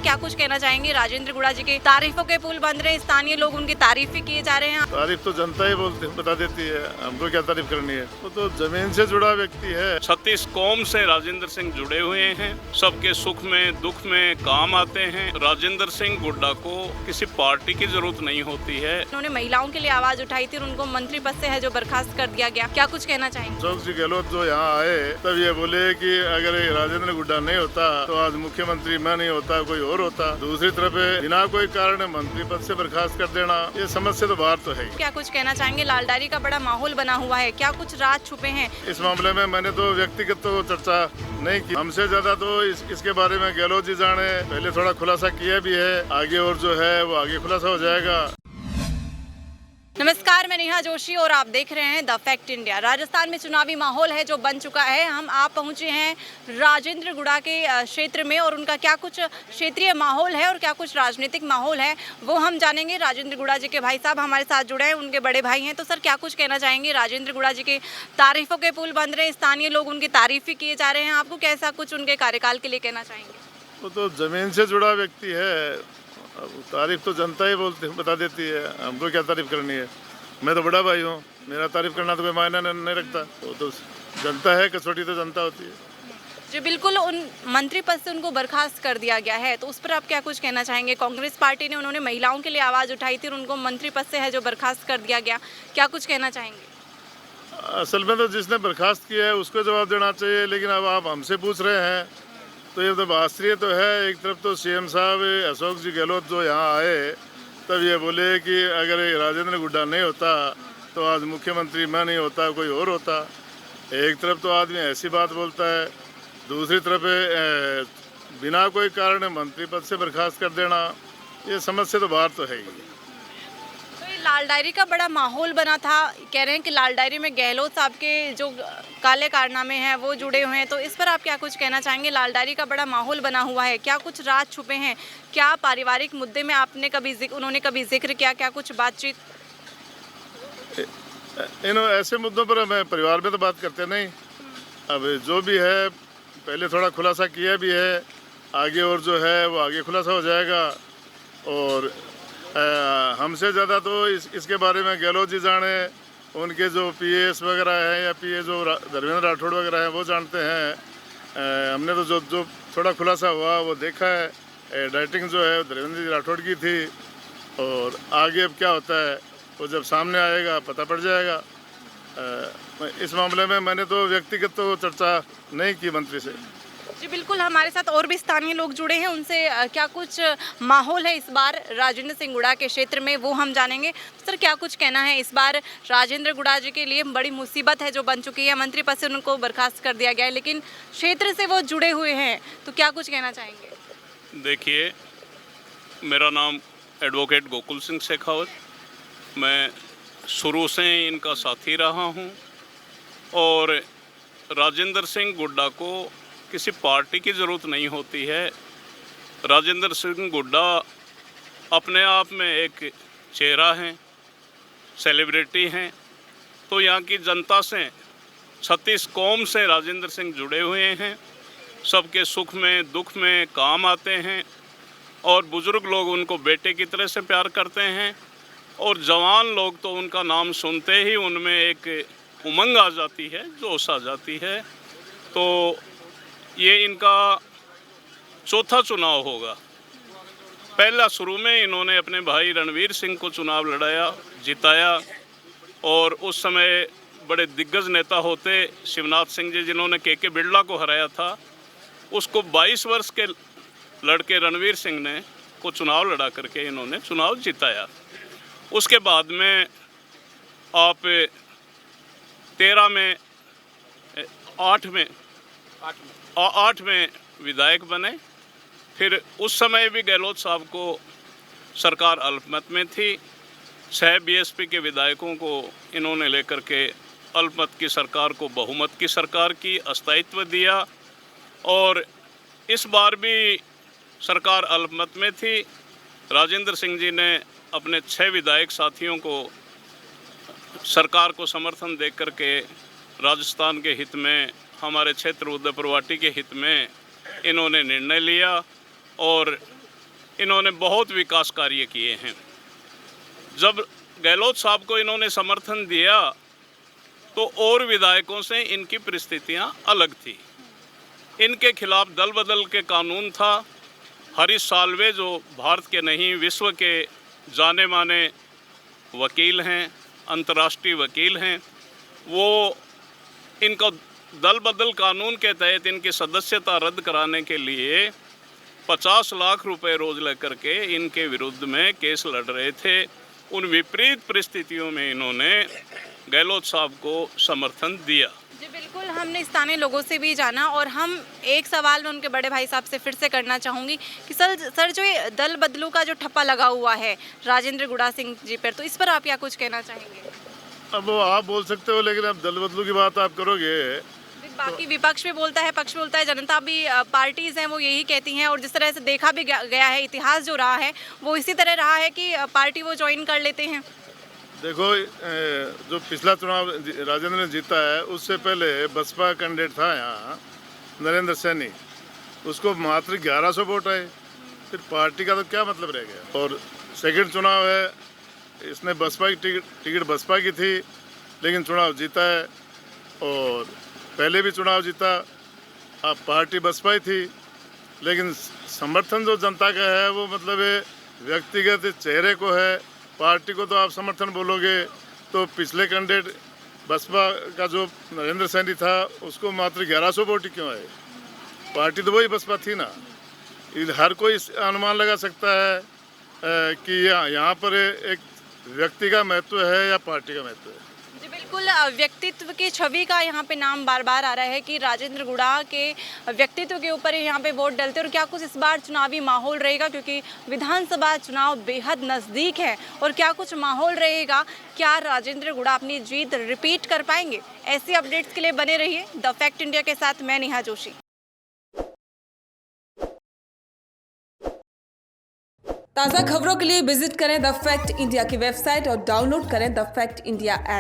क्या कुछ कहना चाहेंगे? राजेंद्र गुड़ा जी के तारीफों के पुल बन रहे हैं, स्थानीय लोग उनकी तारीफ भी किए जा रहे हैं। तारीफ तो जनता ही बता देती है, हमको क्या तारीफ करनी है। वो तो जमीन से जुड़ा व्यक्ति है। 36 कौम से राजेंद्र सिंह जुड़े हुए हैं, सबके सुख में दुख में काम आते हैं। राजेंद्र सिंह गुड्डा को किसी पार्टी की जरूरत नहीं होती है। उन्होंने महिलाओं के लिए आवाज उठाई थी और उनको मंत्री पद से है जो बर्खास्त कर दिया गया, क्या कुछ कहना चाहेंगे? अशोक जी गहलोत जो यहाँ आए तब ये बोले कि अगर राजेंद्र गुड्डा नहीं होता तो आज मुख्यमंत्री मैं नहीं होता, कोई और होता। दूसरी तरफ बिना कोई कारण मंत्री पद से बर्खास्त कर देना, ये समझ से तो बाहर तो है। क्या कुछ कहना चाहेंगे? लालडायरी का बड़ा माहौल बना हुआ है, क्या कुछ राज छुपे हैं? इस मामले में मैंने तो व्यक्तिगत तो चर्चा नहीं की, हमसे ज्यादा तो इसके बारे में गहलोत जी जाने। पहले थोड़ा खुलासा किया भी है, आगे और जो है वो आगे खुलासा हो जाएगा। नमस्कार, मैं नेहा जोशी और आप देख रहे हैं द फैक्ट इंडिया। राजस्थान में चुनावी माहौल है जो बन चुका है। आप पहुंचे हैं राजेंद्र गुड़ा के क्षेत्र में और उनका क्या कुछ क्षेत्रीय माहौल है और क्या कुछ राजनीतिक माहौल है वो हम जानेंगे। राजेंद्र गुड़ा जी के भाई साहब हमारे साथ जुड़े हैं, उनके बड़े भाई हैं। तो सर क्या कुछ कहना चाहेंगे? राजेंद्र गुड़ा जी के तारीफों के पुल बन रहे हैं, स्थानीय लोग उनकी तारीफ भी किए जा रहे हैं, आपको कैसा कुछ उनके कार्यकाल के लिए कहना चाहेंगे? वो तो जमीन से जुड़ा व्यक्ति है, अब तारीफ तो जनता ही बता देती है, हमको क्या तारीफ करनी है। मैं तो बड़ा भाई हूँ, मेरा तारीफ करना तो कोई मायने नहीं रखता। वो तो जनता है, कसौटी तो जनता होती है। जी बिल्कुल, उन मंत्री पद से उनको बर्खास्त कर दिया गया है, तो उस पर आप क्या कुछ कहना चाहेंगे? कांग्रेस पार्टी ने उन्होंने महिलाओं के लिए आवाज़ उठाई थी और उनको मंत्री पद से है जो बर्खास्त कर दिया गया, क्या कुछ कहना चाहेंगे? असल में तो जिसने बर्खास्त किया है उसको जवाब देना चाहिए, लेकिन अब आप हमसे पूछ रहे हैं तो ये तो बास्त्रीय तो है। एक तरफ तो सीएम साहब अशोक जी गहलोत जो यहाँ आए तब ये बोले कि अगर राजेंद्र गुड्डा नहीं होता तो आज मुख्यमंत्री मैं नहीं होता, कोई और होता। एक तरफ तो आदमी ऐसी बात बोलता है, दूसरी तरफ बिना कोई कारण मंत्री पद से बर्खास्त कर देना, ये समझ से तो बाहर तो है ही। लाल डायरी का बड़ा माहौल बना था, कह रहे हैं कि लाल डायरी में गहलोत साहब के जो काले कारनामे हैं वो जुड़े हुए हैं, तो इस पर आप क्या कुछ कहना चाहेंगे? लाल डायरी का बड़ा माहौल बना हुआ है, क्या कुछ राज छुपे हैं? क्या पारिवारिक मुद्दे में उन्होंने कभी जिक्र किया, क्या कुछ बातचीत? इन ऐसे मुद्दों पर हमें परिवार में तो बात करते नहीं। अब जो भी है पहले थोड़ा खुलासा किया भी है, आगे और जो है वो आगे खुलासा हो जाएगा। और हमसे ज़्यादा तो इसके बारे में गहलोत जी जाने, उनके जो पीएस वगैरह हैं या पीए जो धर्मेंद्र राठौड़ वगैरह हैं वो जानते हैं। हमने तो जो थोड़ा खुलासा हुआ वो देखा है। डाइटिंग जो है धर्मेंद्र जी राठौड़ की थी, और आगे अब क्या होता है वो जब सामने आएगा पता पड़ जाएगा। इस मामले में मैंने तो व्यक्तिगत तो चर्चा नहीं की मंत्री से। जी बिल्कुल, हमारे साथ और भी स्थानीय लोग जुड़े हैं, उनसे क्या कुछ माहौल है इस बार राजेंद्र सिंह गुड़ा के क्षेत्र में वो हम जानेंगे। सर क्या कुछ कहना है? इस बार राजेंद्र गुड़ा जी के लिए बड़ी मुसीबत है जो बन चुकी है, मंत्री पद से उनको बर्खास्त कर दिया गया है, लेकिन क्षेत्र से वो जुड़े हुए हैं, तो क्या कुछ कहना चाहेंगे? देखिए, मेरा नाम एडवोकेट गोकुल सिंह शेखावत, मैं शुरू से इनका साथी रहा हूँ। और राजेंद्र सिंह गुड्डा को किसी पार्टी की ज़रूरत नहीं होती है। राजेंद्र सिंह गुड्डा अपने आप में एक चेहरा हैं, सेलिब्रिटी हैं। तो यहाँ की जनता से 36 कौम से राजेंद्र सिंह जुड़े हुए हैं, सबके सुख में दुख में काम आते हैं। और बुज़ुर्ग लोग उनको बेटे की तरह से प्यार करते हैं, और जवान लोग तो उनका नाम सुनते ही उनमें एक उमंग आ जाती है, जोश आ जाती है। तो ये इनका चौथा चुनाव होगा। पहला शुरू में इन्होंने अपने भाई रणवीर सिंह को चुनाव लड़ाया, जिताया, और उस समय बड़े दिग्गज नेता होते शिवनाथ सिंह जी, जिन्होंने के बिरला को हराया था, उसको 22 वर्ष के लड़के रणवीर सिंह ने को चुनाव लड़ा करके इन्होंने चुनाव जिताया। उसके बाद में आप 13 में 8 में विधायक बने। फिर उस समय भी गहलोत साहब को सरकार अल्पमत में थी। 6 बीएसपी के विधायकों को इन्होंने लेकर के अल्पमत की सरकार को बहुमत की सरकार की अस्थायित्व दिया। और इस बार भी सरकार अल्पमत में थी। राजेंद्र सिंह जी ने अपने 6 विधायक साथियों को सरकार को समर्थन दे करके राजस्थान के हित में, हमारे क्षेत्र उदयपुर वाटी के हित में इन्होंने निर्णय लिया। और इन्होंने बहुत विकास कार्य किए हैं। जब गहलोत साहब को इन्होंने समर्थन दिया तो और विधायकों से इनकी परिस्थितियां अलग थी। इनके खिलाफ दल बदल के कानून था। हरीश साल्वे जो भारत के नहीं विश्व के जाने माने वकील हैं, अंतर्राष्ट्रीय वकील हैं, वो इनको दल बदल कानून के तहत इनकी सदस्यता रद्द कराने के लिए 50 लाख रुपए रोज लेकर के इनके विरुद्ध में केस लड़ रहे थे। उन विपरीत परिस्थितियों में इन्होंने गहलोत साहब को समर्थन दिया। जी बिल्कुल, हमने स्थानीय लोगों से भी जाना और हम एक सवाल मैं उनके बड़े भाई साहब से फिर से करना चाहूँगी कि सर जो ये दल बदलू का जो ठप्पा लगा हुआ है राजेंद्र गुड़ा सिंह जी पर, तो इस पर आप क्या कुछ कहना चाहेंगे? अब वो आप बोल सकते हो, लेकिन अब दल बदलू की बात आप करोगे। बाकी विपक्ष भी बोलता है, पक्ष भी बोलता है, जनता भी, पार्टीज हैं वो यही कहती हैं, और जिस तरह से देखा भी गया है, इतिहास जो रहा है वो इसी तरह रहा है कि पार्टी वो ज्वाइन कर लेते हैं। देखो, जो पिछला चुनाव राजेंद्र ने जीता है, उससे पहले बसपा कैंडिडेट था यहाँ नरेंद्र सैनी, उसको मात्र 1100 वोट आए। फिर पार्टी का तो क्या मतलब रह गया। और सेकंड चुनाव है, इसने बसपा की टिकट बसपा की थी, लेकिन चुनाव जीता है। और पहले भी चुनाव जीता, अब पार्टी बसपा ही थी, लेकिन समर्थन जो जनता का है वो मतलब व्यक्तिगत चेहरे को है। पार्टी को तो आप समर्थन बोलोगे, तो पिछले कैंडिडेट बसपा का जो नरेंद्र सैनी था उसको मात्र 1100 वोट ही क्यों आए? पार्टी तो वही बसपा थी ना। हर कोई अनुमान लगा सकता है कि यहाँ पर एक व्यक्ति का महत्व है या पार्टी का महत्व है। जी बिल्कुल, व्यक्तित्व की छवि का यहाँ पे नाम बार बार आ रहा है कि राजेंद्र गुड़ा के व्यक्तित्व के ऊपर यहाँ पे वोट डलते, और क्या कुछ इस बार चुनावी माहौल रहेगा, क्योंकि विधानसभा चुनाव बेहद नज़दीक है, और क्या कुछ माहौल रहेगा, क्या राजेंद्र गुड़ा अपनी जीत रिपीट कर पाएंगे? ऐसी अपडेट्स के लिए बने रहिए द फैक्ट इंडिया के साथ। मैं नेहा जोशी। ताज़ा खबरों के लिए विजिट करें द फैक्ट इंडिया की वेबसाइट और डाउनलोड करें द फैक्ट इंडिया ऐप।